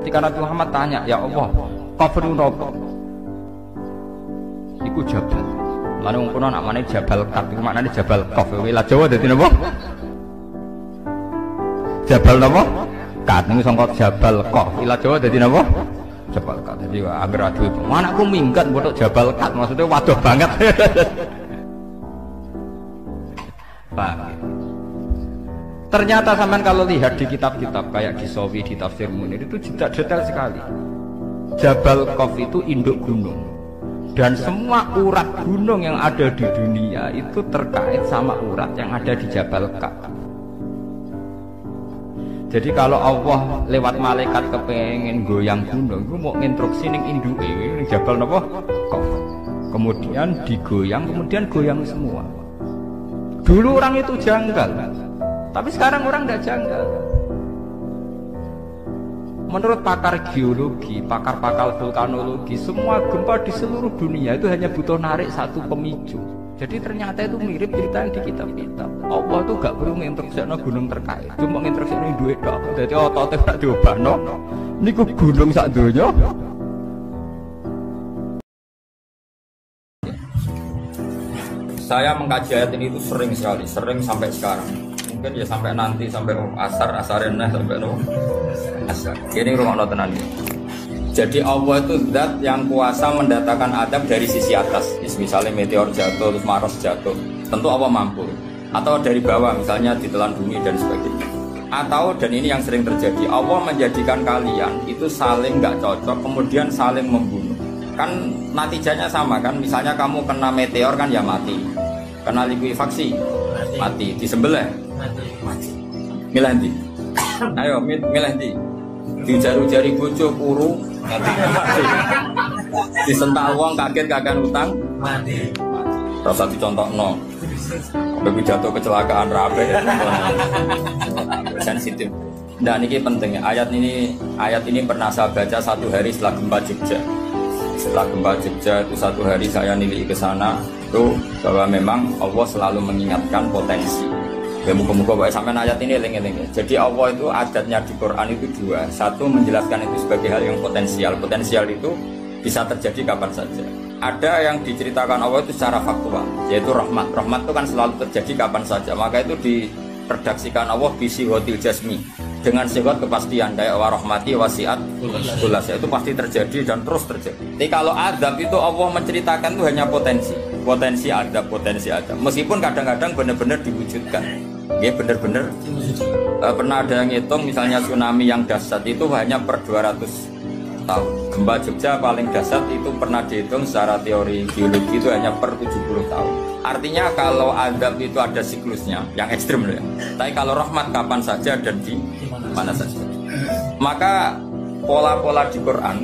Ketika Nabi Muhammad tanya, ya Allah, kafir nopo? Iku jabal. Lalu ngkono namanya Jabal Qaf, maknanya Jabal Qaf. Wilayah Jawa dadi napa? Jabal napa? Qaf niku sangka Jabal Qaf. Wilayah Jawa dadi napa? Jabal Qaf. Dadi agar adu itu. Anakku minggat botok Jabal Qaf, maksudnya waduh banget. Paham. Ternyata sampean kalau lihat di kitab-kitab kayak di Sawi, di Tafsir Munir itu juga detail sekali. Jabal Qaf itu induk gunung. Dan semua urat gunung yang ada di dunia itu terkait sama urat yang ada di Jabal Qaf. Jadi kalau Allah lewat malaikat kepengen goyang gunung, itu mau instruksi ning induke ning Jabal napa? Qaf. Kemudian digoyang, kemudian goyang semua. Dulu orang itu janggal. Tapi sekarang orang tidak janggal. Menurut pakar geologi, pakar-pakar vulkanologi, semua gempa di seluruh dunia itu hanya butuh narik satu pemicu. Jadi ternyata itu mirip cerita yang di kitab-kitab. Allah itu gak perlu nginstruksikan gunung terkait, cuma nginstruksikan duit dok. Jadi otot tak diubah no. Ini gunung sak dunia. Saya mengkaji ayat ini itu sering sekali, sering sampai sekarang. Mungkin ya sampai nanti, sampai asarenah, sampai asar. Ini rumah tenan ini. Jadi Allah itu zat yang kuasa mendatangkan adab dari sisi atas. Misalnya meteor jatuh, terus Mars jatuh. Tentu Allah mampu. Atau dari bawah, misalnya ditelan bumi dan sebagainya. Atau, dan ini yang sering terjadi, Allah menjadikan kalian itu saling nggak cocok, kemudian saling membunuh. Kan natijanya sama kan, misalnya kamu kena meteor kan ya mati, kena likuifaksi mati, disembelih mati. Milih ndi? Ayo milih ndi? Dijaru-jari bojo kuru mati. Disentak wong kaget kagak utang mati. Rasa dicontohno. Sampai jatuh kecelakaan rabe. Sensitif. Nah ini penting, ayat ini pernah saya baca satu hari setelah gempa Jogja. Setelah gempa Jogja itu satu hari saya nilai ke sana itu bahwa memang Allah selalu mengingatkan potensi. Ya muka-muka sampai ayat ini eling-eling. Jadi Allah itu adatnya di Quran itu dua. Satu menjelaskan itu sebagai hal yang potensial. Potensial itu bisa terjadi kapan saja. Ada yang diceritakan Allah itu secara faktual, yaitu rahmat. Rahmat itu kan selalu terjadi kapan saja. Maka itu diredaksikan Allah bisihotil jasmi, dengan sifat kepastian kayak warahmati wasiat kulas, itu pasti terjadi dan terus terjadi. Jadi kalau adab itu Allah menceritakan itu hanya potensi adab. Meskipun kadang-kadang benar-benar diwujudkan. Ya benar-benar pernah ada yang ngitung misalnya tsunami yang dahsyat itu hanya per 200 tahun. Gempa Jogja paling dahsyat itu pernah dihitung secara teori geologi itu hanya per 70 tahun. Artinya kalau adab itu ada siklusnya yang ekstrim loh ya. Tapi kalau rahmat kapan saja dan di mana saja. Maka pola-pola di Quran,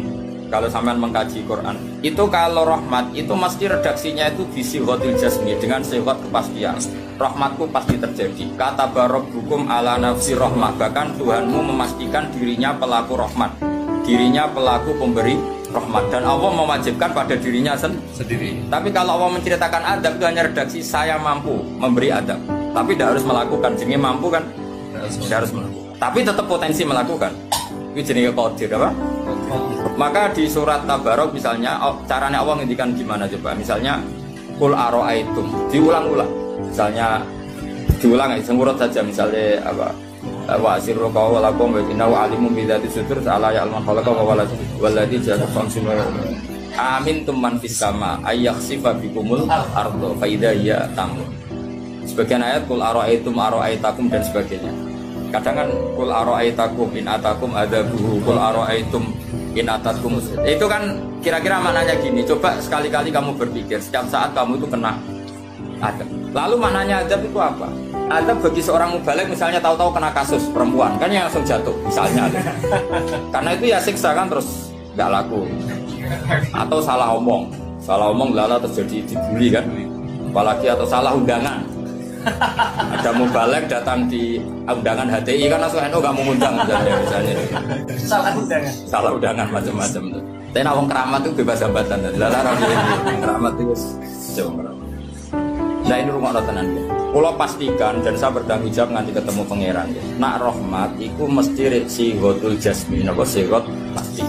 kalau sampean mengkaji Quran, itu kalau rahmat itu mesti redaksinya itu bisihotil jasmi, dengan sifat kepastian. Rahmatku pasti terjadi. Kata barabbukum ala nafsi rahmah, bahkan Tuhanmu memastikan dirinya pelaku rahmat, dirinya pelaku pemberi rahmat, dan Allah mewajibkan pada dirinya sendiri. Tapi kalau Allah menceritakan adab itu hanya redaksi saya mampu memberi adab, tapi tidak harus melakukan. Jadi mampu kan tidak harus melakukan, tapi tetap potensi melakukan. Itu jenis qadir apa? Maka di surat Tabarok misalnya caranya Allah ngendikan gimana coba? Misalnya qul aro'aitum, diulang-ulang. Misalnya diulang semurut saja, misalnya apa? Wa asirru qawlakum wa innahu alimun bi dzati sudur ala ya'lamu khalaqa wa walladzi ja'ala samsun wa amintum man fis sama ayakhsifa bikumul ardo fa idza hiya tamur. Sebagian ayat qul aro'aitakum dan sebagainya. Kadang kan qul aro'aitakum in atakum adzabuhu qul aro'aitum in atakum. Itu kan kira-kira maknanya gini, coba sekali-kali kamu berpikir setiap saat kamu itu kena adab. Lalu maknanya adab itu apa? Adab bagi seorang mubaligh misalnya tahu-tahu kena kasus perempuan kan yang langsung jatuh misalnya. Karena itu ya siksa kan terus nggak laku. Atau salah omong lala terjadi dibully kan. Apalagi atau salah undangan. Ada mubaligh datang di undangan HTI kan langsung NU nggak mau undang misalnya. Salah undangan macam-macam tuh. Tapi wong keramat itu bebas hambatan. Lala keramat itu jauh keramat. Nah ini rumah tenan ya. Kula pastikan dan saya bertanggung jawab nanti ketemu pangeran. Nak rahmat iku mesti sighatul jasmi, napa sighat pasti.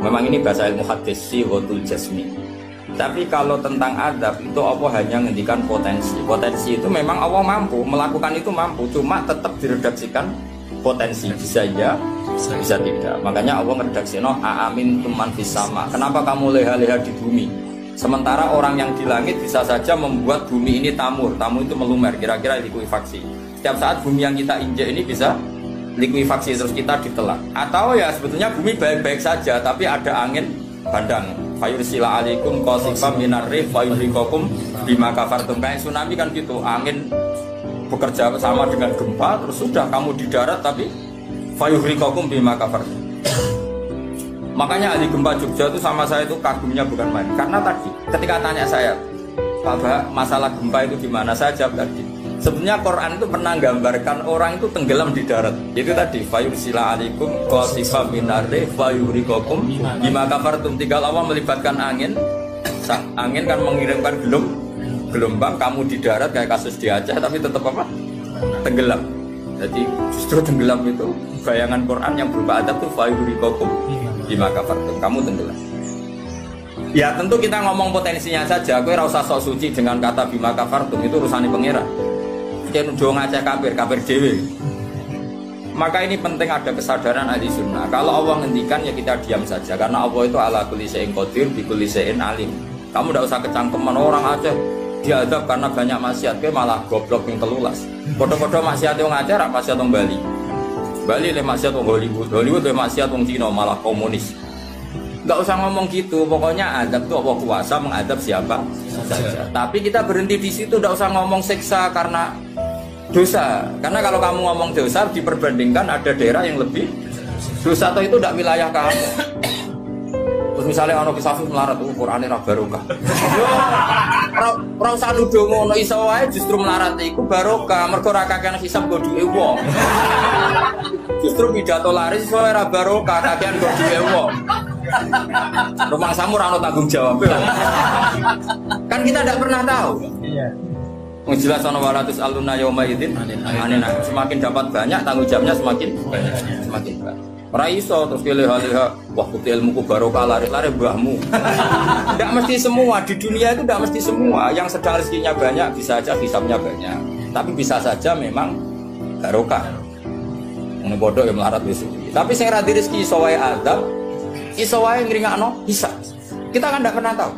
Memang ini bahasa ilmu hadis sighatul jasmi. Tapi kalau tentang adab itu Allah hanya ngendikan potensi. Potensi itu memang Allah mampu melakukan itu mampu, cuma tetap diredaksikan potensi. Bisa ya, bisa tidak. Makanya Allah ngeredaksino aamin tuman fis sama. Kenapa kamu leha-leha di bumi? Sementara orang yang di langit bisa saja membuat bumi ini tamur. Tamur itu melumer, kira-kira likuifaksi. Setiap saat bumi yang kita injek ini bisa likuifaksi terus kita ditelan. Atau ya sebetulnya bumi baik-baik saja, tapi ada angin bandang. Fayursila alaikum qasifam minar rih fayuhrikakum bima kafartum. Kayak tsunami kan gitu, angin bekerja sama dengan gempa, terus sudah kamu di darat tapi fayuhrikakum bima kafartum. Makanya ahli gempa Jogja itu sama saya itu kagumnya bukan main. Karena tadi ketika tanya saya, Pak Bah, masalah gempa itu gimana? Saya jawab tadi, sebenarnya Quran itu pernah gambarkan orang itu tenggelam di darat. Itu tadi fayursila alaikum qasifam minar rih fayuhrikakum bima kafartum. Tinggal Allah melibatkan angin. Angin kan mengirimkan gelombang, kamu di darat kayak kasus di Aceh tapi tetap apa? Tenggelam. Jadi justru tenggelam itu bayangan Quran yang berupa adab itu fayuhrikakum bima kafartum, kamu tenggelam. Ya tentu kita ngomong potensinya saja. Kowe ora usah sok suci dengan kata bima kafartum, itu urusane pangeran. Yen udah ngaceh kafir dhewe. Maka ini penting ada kesadaran ahli sunnah. Kalau Allah ngendikan ya kita diam saja, karena Allah itu ala kulli syai'in qadir bi kulli syai'in alim. Kamu tidak usah kecangkeman orang Aceh diadab karena banyak maksiat, ke malah goblok yang telulas. Foto-foto maksiat yang Aceh rak maksiat yang Bali. Bali le maksiat yang Hollywood, Hollywood le maksiat yang Cina malah komunis. Enggak usah ngomong gitu, pokoknya adab itu Allah kuasa mengadab siapa saja. Tapi kita berhenti di situ, enggak usah ngomong siksa karena dosa. Karena kalau kamu ngomong dosa diperbandingkan ada daerah yang lebih dosa atau itu tidak wilayah kamu. Terus misalnya ono kisah melarat tuh Qur'ane ra barokah. Ora usah nuduh ngono, iso wae justru melarat iku barokah, mergo ora kakean hisab go duwe wong. Justru pidato laris iso ora barokah, kakean go duwe wong. Rumah samu ora ono tanggung jawab. Kan kita tidak pernah tahu. Iya. Jelas ono walatus aluna yauma idzin anena. Semakin dapat banyak tanggung jawabnya semakin banyak. Ora iso terus leha-leha waktu ilmuku barokah lari-lari mbahmu. Tidak mesti semua di dunia itu, tidak mesti semua. Yang sedang rezekinya banyak bisa saja hisabnya banyak. Tapi bisa saja memang barokah. Ngono bodoh yang melarat wis. Tapi sing ra di rezeki iso wae adab, iso wae ngringakno hisab. Kita kan tidak pernah tahu.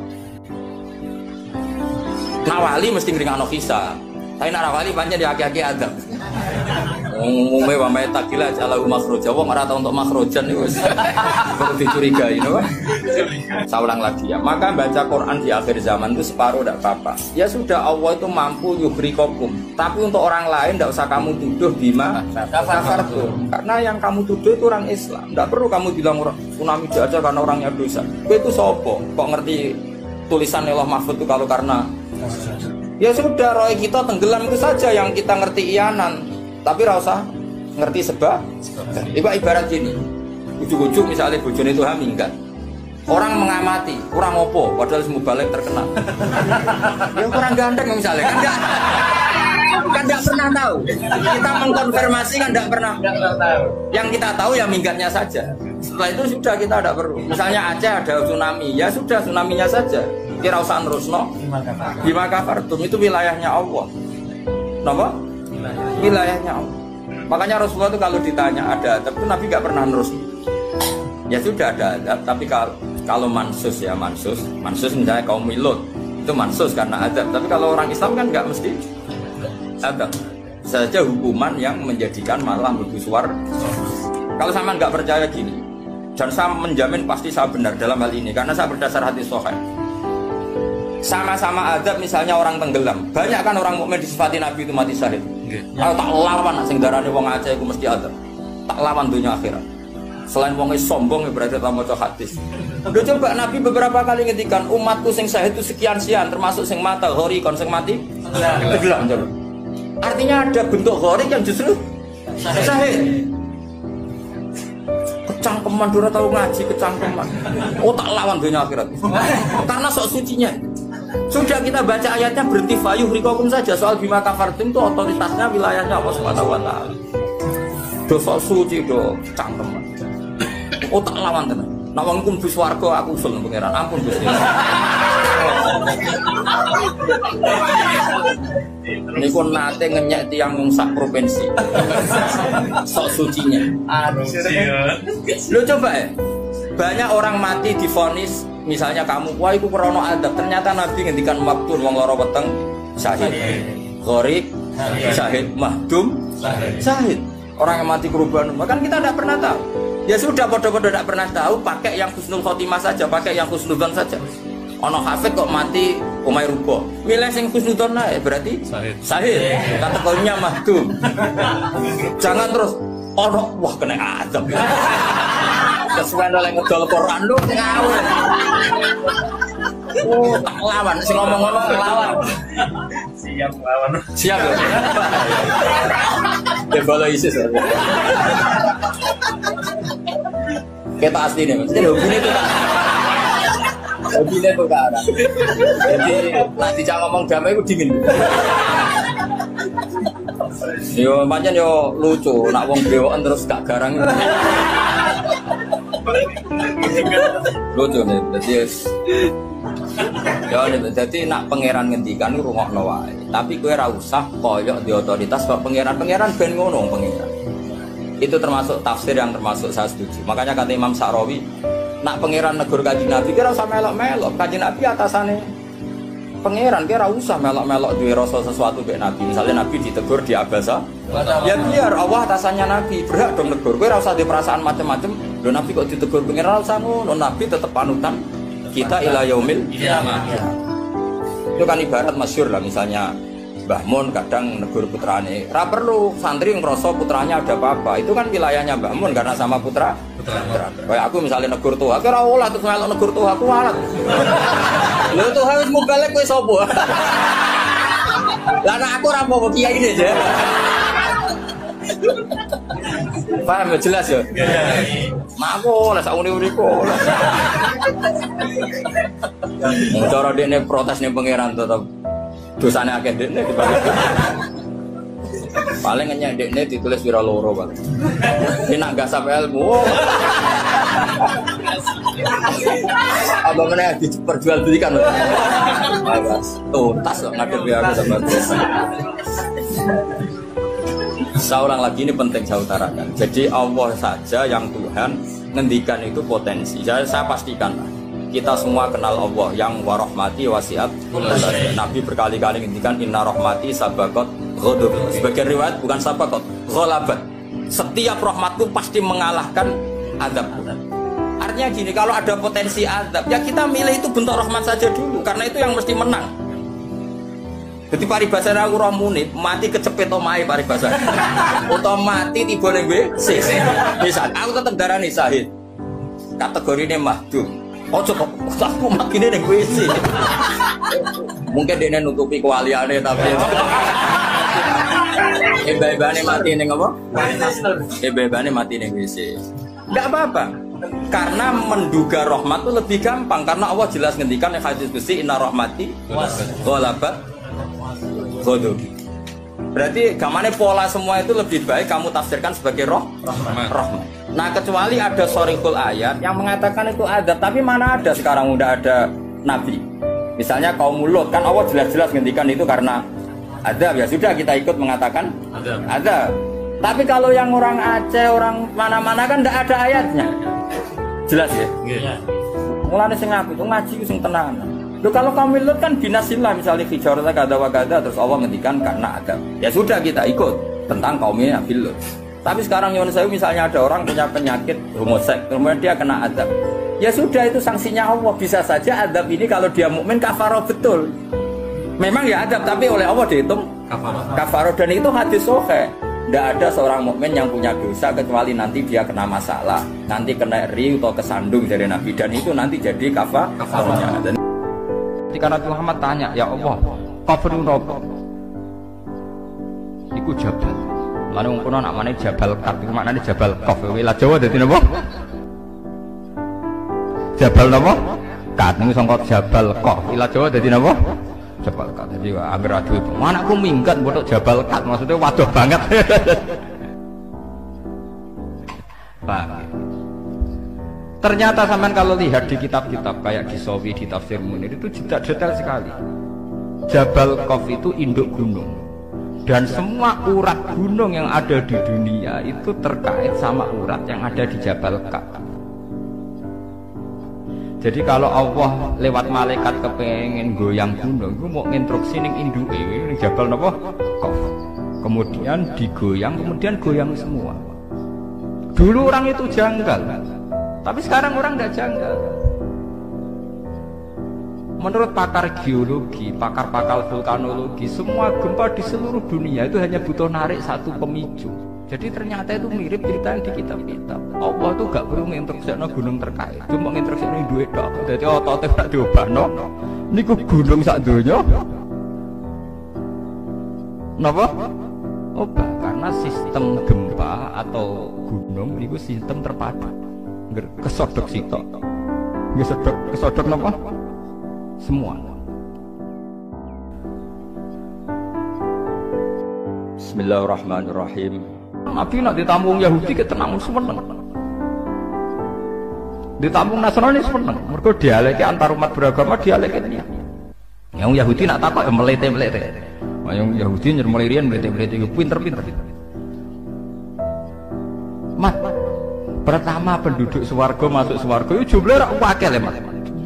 Nawali mesti ngringakno hisab. Tapi nak wali pancen diaki-aki adab. Umume wa may takila ala makhraja wong ora tau untuk makhrajan niku wis perlu dicurigai napa. Saya ulang lagi ya. Maka baca Quran di akhir zaman itu separuh tidak apa-apa. Ya sudah, Allah itu mampu yuhrikokum. Tapi untuk orang lain tidak usah kamu tuduh bima kafartum. Karena yang kamu tuduh itu orang Islam. Tidak perlu kamu bilang tsunami aja karena orangnya dosa. Itu sopo? Kok ngerti tulisan Allah Mahfud itu kalau karena ya sudah, roh kita tenggelam itu saja yang kita ngerti iyanan. Tapi rasa ngerti sebab. Ibarat gini, ujuk-ujuk misalnya bojone itu haminggat. Orang mengamati, kurang opo, padahal semua balik terkenal. Ya kurang ganteng misalnya, kan enggak pernah tahu. Kita mengkonfirmasi kan enggak pernah tahu. Yang kita tahu ya minggatnya saja. Setelah itu sudah kita tidak perlu. Misalnya Aceh ada tsunami, ya sudah tsunaminya saja. Kira usah terusno. Bima kafartum itu wilayahnya Allah. Napa? Wilayahnya Allah. Makanya Rasulullah itu kalau ditanya ada adab itu Nabi nggak pernah nerus. Ya sudah ada adab, tapi kalau mansus ya mansus misalnya kaum Milot itu mansus karena adab. Tapi kalau orang Islam kan nggak mesti adab. Saja hukuman yang menjadikan malah bersuar. Kalau sama nggak percaya gini, dan saya menjamin pasti saya benar dalam hal ini karena saya berdasar hadis sahih. Sama-sama adab, misalnya orang tenggelam, banyak kan orang mukmin disifati Nabi itu mati syahid. Kalau tak lawan sing darane wong Aceh iku mesti adab. Tak lawan dunia akhirat. Selain wong sombong berarti tak maca hadis. Udah coba Nabi beberapa kali ngendikan umatku sing syahid itu sekian-sekian, termasuk sing mata hori kon sing mati tenggelam. Artinya ada bentuk hori yang justru syahid. Kecangkeman dora tahu ngaji kecangkeman. Oh tak lawan dunia akhirat. Karena sok sucinya. Sudah kita baca ayatnya berhenti fayuh rikokum saja. Soal bima kafartum itu otoritasnya wilayahnya Allah Subhanahu wa taala. Dosa suci do cangkem. Oh tak lawan tenan. Nek wong kum bis warga aku usul pangeran. Ampun Gusti. Niku nate ngenyek tiyang sak provinsi. Sok sucinya. Lo coba ya. Banyak orang mati divonis, misalnya kamu, wah itu krono adab. Ternyata Nabi ngendikan maktun wong loro weteng syahid, gharib syahid, mahdum syahid. Orang yang mati korban, kan kita tidak pernah tahu. Ya sudah, bodoh-bodoh tidak pernah tahu. Pakai yang husnul khotimah saja, pakai yang husnudzon saja. Ono hafid kok mati umay rubo, milih sing husnudzon lah, berarti syahid. Kategorinya mahdum. Jangan terus ono wah kena adab. Kesuwen oleh ngedol Quran lu ngawur. Oh, tak lawan, sing ngomong-ngomong ngelawan. Siap lawan. Siap ya. Debala ISIS. Kita asli nih, Mas. Jadi hobinya itu kan. Hobinya itu kan. Jadi nanti jangan ngomong damai itu dingin. Yo pancen yo lucu, nak wong brewoken terus gak garang. Lucu nih, jadi nak pangeran ngendikan rungokno wae. Tapi kowe ora usah koyok di otoritas kok pangeran ben ngono pangeran. Itu termasuk tafsir yang termasuk saya setuju. Makanya kata Imam Sa'rawi, nak pangeran negur Kanjeng Nabi kira usah melok-melok. Kanjeng Nabi atasane pangeran kira usah melok-melok duwe rasa sesuatu mbek Nabi. Misalnya Nabi ditegur di abasa, ya biar Allah atasannya Nabi, berhak dong negur. Kowe ora usah di perasaan macam-macam. Lho Nabi kok ditegur pangeran ora usah ngono. Nabi tetep panutan kita ila yaumil kiamah. Itu kan ibarat masyhur lah, misalnya Mbah Mun kadang negur putrane. Ora perlu santri ngrasa putranya ada apa-apa. Itu kan wilayahnya Mbah Mun karena sama putra. Kayak aku misalnya negur tuh, aku ora olah terus melok negur tuh aku walat. Lho tuh harus mubalek kowe sapa? Lah nek aku ora mau kiai ini aja. Paham jelas ya? Mak aku lah sak uni-uniku. Cara dekne protes ning pangeran tetep dosane akeh dekne dibalik. Paling ngenyek dekne ditulis wira loro Pak. Ini nak gak sampai ilmu. Apa meneh diperjualbelikan. Tuntas kok ngadepi aku sama dosa. Saya ulang lagi, ini penting saya utarakan. Jadi Allah saja yang Tuhan ngendikan itu potensi. Saya pastikan kita semua kenal Allah yang warahmati wasiat. Nabi berkali-kali ngendikan inna rahmati sabaqat ghadab. Sebagian riwayat bukan sabaqat, ghalabat. Setiap rahmatku pasti mengalahkan azabku. Artinya gini, kalau ada potensi azab, ya kita milih itu bentuk rahmat saja dulu, karena itu yang mesti menang. Jadi paribasane aku roh munib, mati kecepet omahe paribasane. Utawa mati tiba ning WC. Misal aku tetep darani syahid. Kategorine mahdum. Ojo kok aku makine ning WC. Mungkin dene nutupi kewaliane tapi ebane mati ning apa? Ebane mati ning WC. Enggak apa-apa. Karena menduga rahmat itu lebih gampang, karena Allah jelas ngendikan yang hadis qudsi inna rahmati ghalabat ghadabi. Berarti gamane pola semua itu lebih baik kamu tafsirkan sebagai rahmat. Nah, kecuali ada sorikul ayat yang mengatakan itu ada, tapi mana ada sekarang udah ada nabi. Misalnya kaum Lut, kan Allah jelas-jelas ngendikan itu karena ada, ya sudah kita ikut mengatakan ada. Tapi kalau yang orang Aceh, orang mana-mana kan tidak ada ayatnya. Jelas ya? Iya. Mulane sing aku itu ngaji sing tenanan. Loh kalau kaum Lut kan binasillah, misalnya fijarata kada wa kada, terus Allah ngendikan karena ada. Ya sudah kita ikut tentang kaumnya Nabi Lut. Tapi sekarang nyuwun sewu misalnya ada orang punya penyakit homoseks, kemudian dia kena azab. Ya sudah itu sanksinya Allah. Bisa saja azab ini kalau dia mukmin kafarah betul. Memang ya azab, tapi oleh Allah dihitung kafarah, dan itu hadis sahih. Tidak ada seorang mukmin yang punya dosa kecuali nanti dia kena masalah, nanti kena riu atau kesandung dari Nabi, dan itu nanti jadi kafarahnya. Dan ketika Nabi Muhammad tanya, ya Allah, kafarun apa? Iku jabal. Lalu ngkono namanya Jabal Kaf, maknanya Jabal Kaf. Wilayah Jawa dadi napa? Jabal napa? Kat niku sangka Jabal Qaf. Ilat Jawa dadi napa? Jabal Kat. Jadi anggere adu itu. Anakku minggat botok Jabal Kat, maksudnya waduh banget. Paham? Ternyata sampean kalau lihat di kitab-kitab kayak di Sawi, di Tafsir Munir itu detail sekali. Jabal Qaf itu induk gunung. Dan semua urat gunung yang ada di dunia itu terkait sama urat yang ada di Jabal Qaf. Jadi kalau Allah lewat malaikat kepengen goyang gunung, itu mau instruksi ning induke ning Jabal napa? Qaf. Kemudian digoyang, kemudian goyang semua. Dulu orang itu janggal. Tapi sekarang orang tidak janggal. Menurut pakar geologi, pakar-pakar vulkanologi, semua gempa di seluruh dunia itu hanya butuh narik satu pemicu. Jadi ternyata itu mirip cerita yang di kitab-kitab. Allah itu gak perlu nginstruksikan gunung terkait, cuma nginstruksikan duit dok. Jadi otot tak diubahno. Niku gunung sak donya. Napa? Obah karena sistem gempa atau gunung niku sistem terpadu. Kesodok sitok, kesodok napa? Semua. Bismillahirrahmanirrahim. Nabi nak ditampung Yahudi ketenang seneng. Ditampung Nasrani seneng. Mergo dialeke antar umat beragama dialeke ini. Yang Yahudi nak takok ya melete-melete. Yang Yahudi nyermelirian melete-melete pinter-pinter. Mat, pertama penduduk swarga masuk swarga itu jumlahnya wakil ya Mas.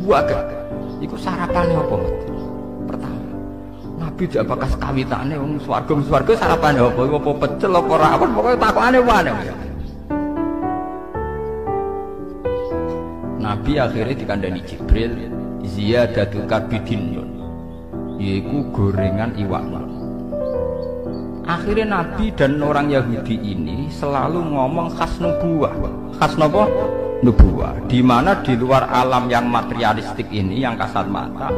Wakil. Iku sarapannya apa Mas? Pertama. Nabi jak bakas kawitane wong swarga sarapannya apa? Apa pecel apa rawon pokoke takokane wae. Nabi akhirnya dikandani Jibril ziyadatul kabidin. Yaiku gorengan iwak. Akhirnya Nabi dan orang Yahudi ini selalu ngomong khas nubuwah. Khas napa? Nubuwah. Di mana di luar alam yang materialistik ini, yang kasat mata,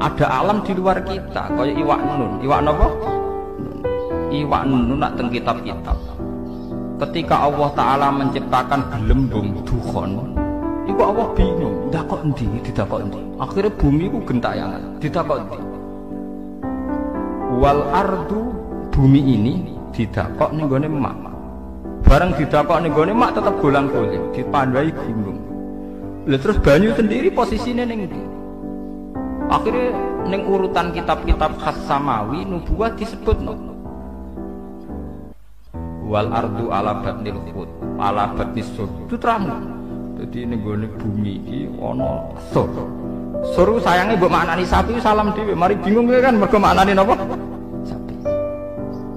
ada alam di luar kita, kayak iwak nun. Iwak napa? Iwak nun nak teng kitab-kitab. Ketika Allah Ta'ala menciptakan gelembung dukhon, iku Allah bingung, dakok endi, didakok endi. Akhirnya bumi ku gentayangan, didakok endi. Wal ardu, bumi ini didakok ning gone mak. Barang didakok ning gone mak tetep golang-goling, dipandai gunung. Lah terus banyu sendiri posisine ning ndi? Akhirnya ning urutan kitab-kitab khas samawi nubuwah disebutno. Wal ardu ala batnil khut, ala batnis sur. Itu terang. Jadi ning gone bumi iki ana sur. Suruh sayangnya mbok maknani sapi salam dhewe, mari bingung kan mergo maknani napa? Sapi.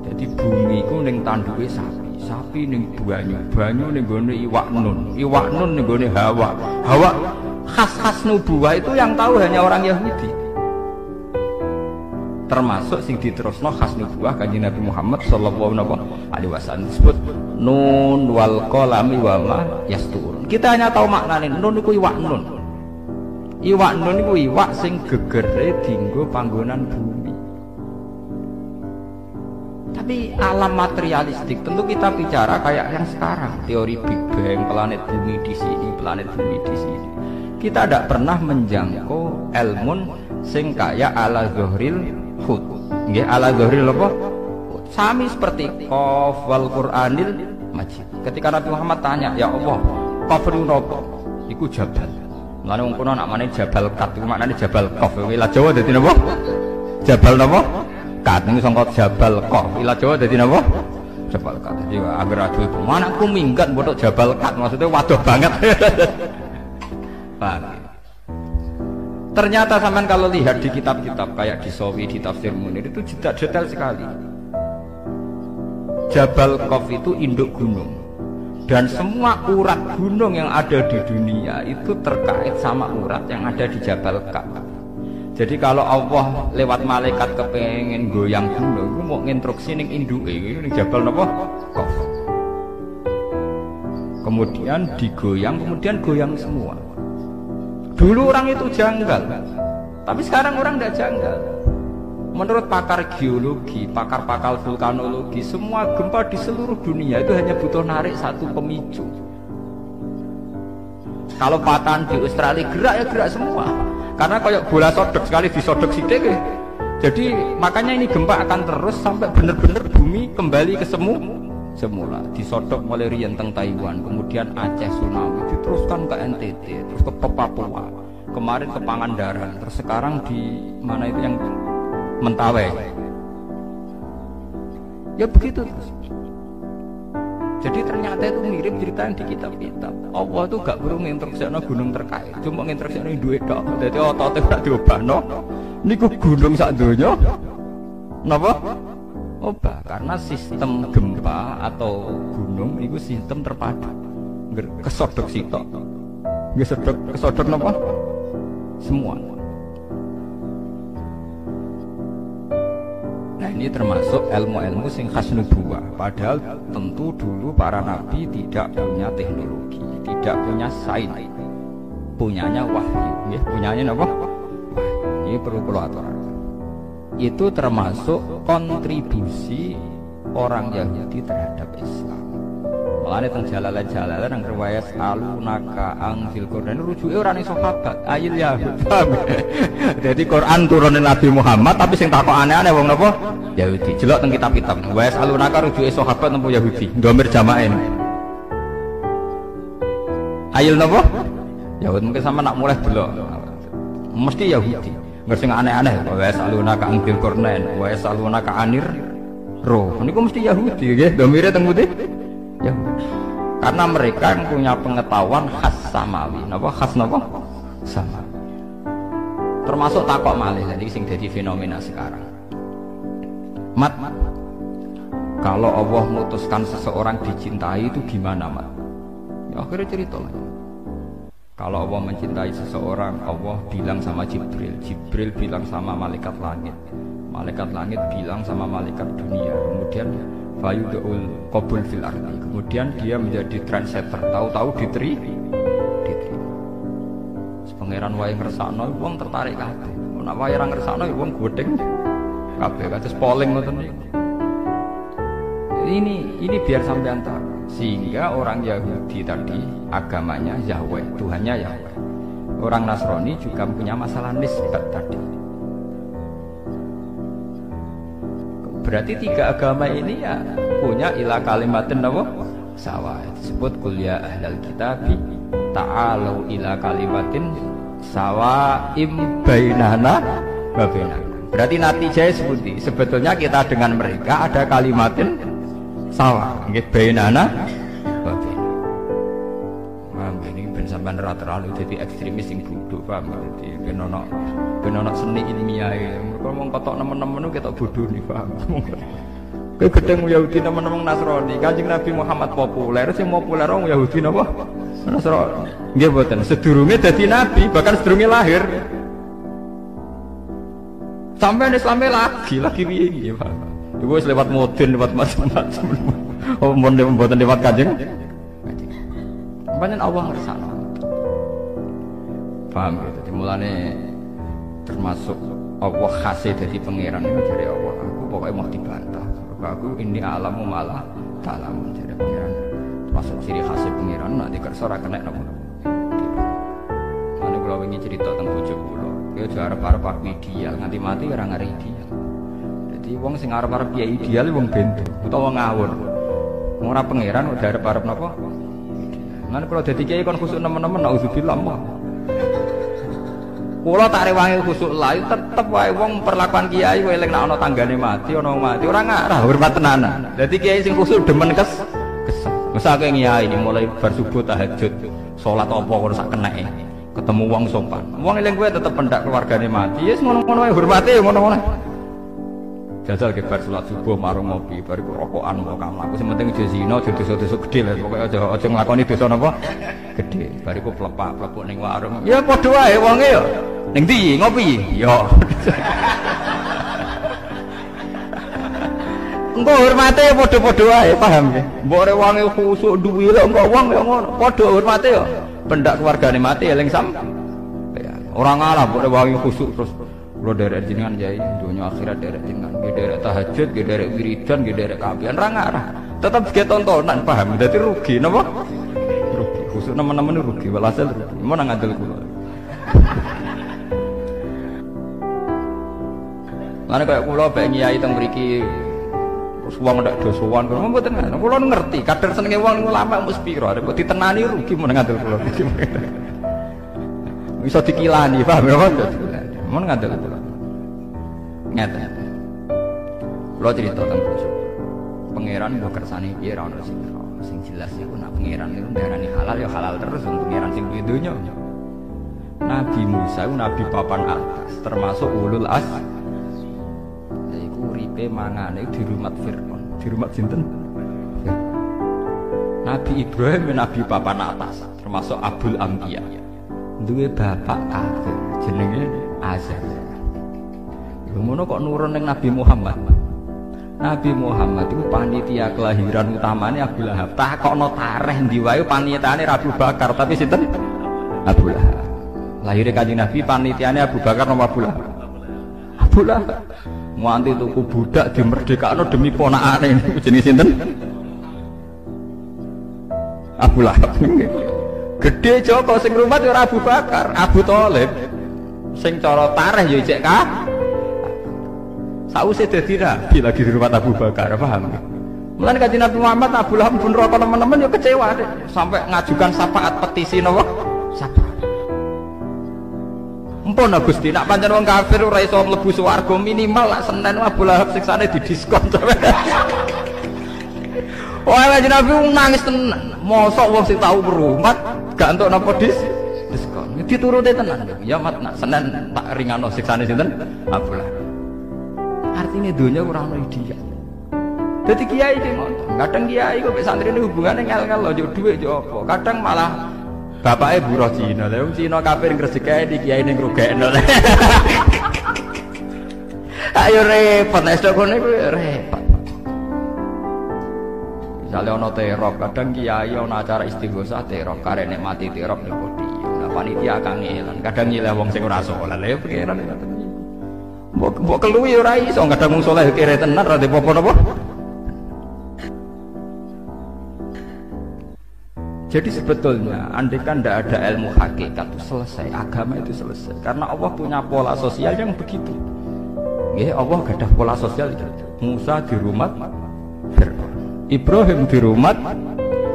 Jadi bumi iku ning tanduke sapi, sapi ning banyu, banyu ning gone iwak nun ning gone hawa. Hawa khas-khas nubuwah itu yang tahu hanya orang Yahudi. Termasuk sing diterusno khas nubuwah Kanjeng Nabi Muhammad sallallahu alaihi wasallam disebut nun wal qalami wa ma yasturun. Kita hanya tahu maknane nun iku iwak nun. Iwak nun iku iwak sing gegere dienggo panggonan bumi. Tapi alam materialistik tentu kita bicara kayak yang sekarang, teori Big Bang, planet bumi di sini, planet bumi di sini. Kita tidak pernah menjangkau ilmun sing kaya ala zuhril hud. Nggih, ala zuhril apa? Sami seperti qaf wal Qur'anil Majid. Ketika Nabi Muhammad tanya, "Ya Allah, qafru napa?" Iku jabal. Mulane wong kono nak mane Jabal Kat iku maknane Jabal Qaf. Wilayah Jawa dadi napa? Jabal napa? Kat niku sangka Jabal Qaf. Wilayah Jawa dadi napa? Jabal Kat. Jadi anggere adu itu. Anakku minggat botok Jabal Kat, maksudnya waduh banget. Paham. Ternyata sampean kalau lihat di kitab-kitab kayak di Sawi, di Tafsir Munir itu detail sekali. Jabal Qaf itu induk gunung. Dan semua urat gunung yang ada di dunia itu terkait sama urat yang ada di Jabal Qaf. Jadi kalau Allah lewat malaikat kepengen goyang gunung, itu mau nginstruksi ning induke ning Jabal napa? Qaf. Kemudian digoyang, kemudian goyang semua. Dulu orang itu janggal, tapi sekarang orang tidak janggal. Menurut pakar geologi, pakar-pakar vulkanologi, semua gempa di seluruh dunia itu hanya butuh narik satu pemicu. Kalau patahan di Australia gerak ya gerak semua. Karena kayak bola sodok sekali disodok sidik ya. Jadi makanya ini gempa akan terus sampai benar-benar bumi kembali ke semula. Disodok mulai riyen teng Taiwan, kemudian Aceh tsunami, diteruskan ke NTT, terus ke Papua, kemarin ke Pangandaran, terus sekarang di mana itu yang Mentawai. Ya begitu terus. Jadi ternyata itu mirip cerita yang di kitab-kitab. Allah itu gak perlu ngintersekno gunung terkait, cuma ngintersekno duit tok. Dadi otote ora diobahno. Niku gunung sak donya. Napa? Obah, karena sistem gempa atau gunung itu sistem terpadu. Kesodok sitok. Nggih kesodok napa? Semua. Nah ini termasuk ilmu-ilmu sing khas nubuwah. Padahal tentu dulu para nabi tidak punya teknologi, tidak punya sains, punyanya wahyu. Ya, punyanya apa? Ini perlu kula aturaken. Itu termasuk kontribusi orang Yahudi terhadap Islam. Mulane teng jalalan-jalalan nang riwayat alunaka angfil Quran rujuke ora ning sahabat, ayil Yahud. Jadi Quran turunin Nabi Muhammad tapi sing takok aneh-aneh wong napa? Yahudi. Jelok teng kitab-kitab. Riwayat alunaka rujuke sahabat napa Yahudi? Ndomir jamaah ini. Ayil napa? Yahud mungkin sama nak mulai delok. Mesti Yahudi. Nggak sing aneh-aneh. Riwayat alunaka angfil Quran, riwayat alunaka anir roh. Niku mesti Yahudi nggih. Ndomire teng putih. Ya, karena mereka yang punya pengetahuan khas samawi, napa khas napa samawi. Termasuk takok malih, jadi sing jadi fenomena sekarang. Mat, kalau Allah memutuskan seseorang dicintai itu gimana, Mat? Ya akhirnya cerita lagi. Kalau Allah mencintai seseorang, Allah bilang sama Jibril, Jibril bilang sama malaikat langit bilang sama malaikat dunia, kemudian fayudul qabul fil ardi, kemudian dia menjadi trendsetter, tahu-tahu diterima. Pangeran wae ngersakno wong tertarik kabeh. Nek wae ora ngersakno wong godheng kabeh kados polling ngoten niku. Ini biar sampean tahu. Sehingga orang Yahudi tadi agamanya Yahweh, Tuhannya Yahweh. Orang Nasrani juga punya masalah nisbat tadi. Berarti tiga agama ini ya punya ila kalimatin apa? Sawa. Disebut kuliah ahlal kitabi ta'alu ila kalimatin sawaim bainana wa bainakum. Berarti natijahnya seperti sebetulnya kita dengan mereka ada kalimatin sawa. Nggih bainana wa bainakum. Paham ini ben sampean ora terlalu jadi ekstremis sing bodho, paham? Jadi ben ono seni ilmiah e. Mergo wong kotok nemen-nemen ketok bodho nih, paham? Kowe gedeng Yahudi nemen-nemen Nasrani. Kanjeng Nabi Muhammad populer, sing populer wong Yahudi napa? Nasrani. Nggih mboten, sedurunge dadi nabi, bahkan sedurunge lahir. Sampai Islamnya lagi piye iki, Pak? Iku wis lewat modern, lewat macam-macam. Oh, mboten lewat Kanjeng. Pancen Allah ngersakno. Paham gitu. Dimulane termasuk Allah khasih dari pangeran itu dari Allah. Aku pokoknya mau dibantah. Aku ini alamu malah ta'lamun dari pangeran. Termasuk ciri khasih pangeran nanti kersa ora kena napa. Mane kula wingi cerita tentang bojo kula. Ya arep-arep aku ideal nganti mati ora ngare ideal. Jadi wong sing arep-arep ya ideal wong bento utawa ngawur. Ora pangeran udah arep-arep napa? Mane kula dadi kiai kon khusuk nemen-nemen auzubillah mah. Kula tak rewangi khusuk lain tetep wae wong perlakuan kiai wae eling nek ana tanggane mati ana mati ora ngarah hormat tenanan. Dadi kiai sing khusuk demen kesel. Mesake kiai ini mulai bar subuh tahajud, salat apa kok sak keneke. Ketemu wong sopan. Wong eling kowe tetep pendak keluargane mati. Wis ngono-ngono wae hormate ya ngono-ngono. Jajal ke bar salat subuh marung ngopi, bariku rokokan kok kamlaku sing penting aja zina, aja dosa-dosa gedhe lho. Pokoke aja nglakoni dosa napa? Gedhe. Bariku plepak-plepuk ning warung. Ya padha wae wonge ya. Ning ndi ngopi? Ya. Engko hormate ya padha-padha wae, paham nggih? Mbok rek wonge khusuk duwi lho engko wong ya ngono. Padha hormate ya. Pendak keluargane mati eling sam. Ora ngalah mbok rek wonge khusuk terus kula derek jenengan yai dunya akhirat derek jenengan nggih derek tahajud nggih derek wiridan nggih derek kapian ra ngarah tetep ge tontonan paham dadi rugi napa rugi khusuk teman-teman rugi, walhasil rugi. Mau nang ngandel kula. Mana kayak kula bae nyai teng mriki terus wong ndak do sowan kula mboten kula ngerti kadar senenge wong ulama mesti piro arep ditenani rugi mun ngandel kula. Bisa dikilani, paham ya kan? Mun ngandel kula. Ngeten. Kula cerita tentang pangeran mbok kersane piye ra ono sing jelas iku nek pangeran niku ndarani halal ya halal terus untuk pangeran sing duwe donya. Nabi Musa itu nabi papan atas termasuk ulul azm. Iku uripe mangane di rumah Fir'aun, di rumah sinten? Nabi Ibrahim nabi papan atas termasuk Abul Anbiya. Duwe bapak kafir jenenge Azar. Ngono kok nurun ning Nabi Muhammad. Nabi Muhammad itu panitia kelahiran utamanya Abu Lahab. Takokno tareh ndi wae panitiane Abu Bakar, tapi sinten? Abu Lahab. Lahirnya Kanjeng Nabi panitiane Abu Bakar nomor Abu Lahab. Abu Lahab nganti tuku budak dimerdekakno demi ponakane niku jenenge sinten? Abu Lahab. Gede Joko sing rumah ora Abu Bakar, Abu Thalib. Sing cara tareh ya cek ka sausé dadi nabi lagi di rumah Abu Bakar, paham? Mulane Kanjeng Nabi Muhammad Abu Lahab pun rokok teman-teman ya kecewa deh, sampai ngajukan syafaat petisi napa? Syafaat. Empun Gusti, nak pancen wong kafir ora iso mlebu swarga minimal lak Senin Abu Lahab siksane didiskon sampe. Wah, Kanjeng Nabi nangis tenan. Mosok wong sing tau berumat gak entuk napa diskon. Dituruti tenan. Ya mat nak Senin tak ringano siksane sinten? Abu Lahab. Artinya dunia kurang ideal. Jadi kiai iki ngono. Kadang kiai kok mek santrine hubungane ngel-ngel lho, yo dhuwit yo apa. Kadang malah bapake buruh Cina. Lah wong Cina kafir ngresikae di kiai ning ngrugekno. Ayo repot nek sok ngene kuwi repot. Misale ana terop, kadang kiai ana acara istighosah terop, karene mati terop ning podium. Lah panitia kangelan, kadang nyileh wong sing ora saleh. Lah pikiran ngoten. Mbok keluwi ora iso kadang mung saleh kere tenan ra apa napa. Jadi sebetulnya andaikan tidak ada ilmu hakikat itu selesai, agama itu selesai. Karena Allah punya pola sosial yang begitu. Ya, Allah gak ada pola sosial itu. Musa di rumah Fir'aun, Ibrahim di rumah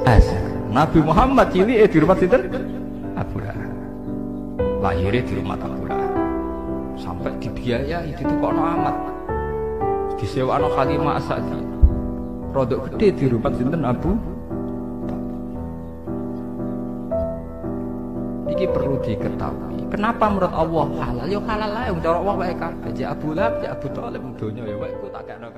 Azar, Nabi Muhammad cilik di rumah sinten? Abu Lahab. Lahirnya di rumah Abu Lahab. Sampai dibiayai ditukokno amat. Disewano Halimah As-Sa'diyah. Rodok gede di rumah sinten Abu. Iki perlu diketahui. Kenapa menurut Allah halal? Yo halal lah. Cara Allah wae kabeh. Abu Lahab, Abu Thalib donya ya wae ku tak kena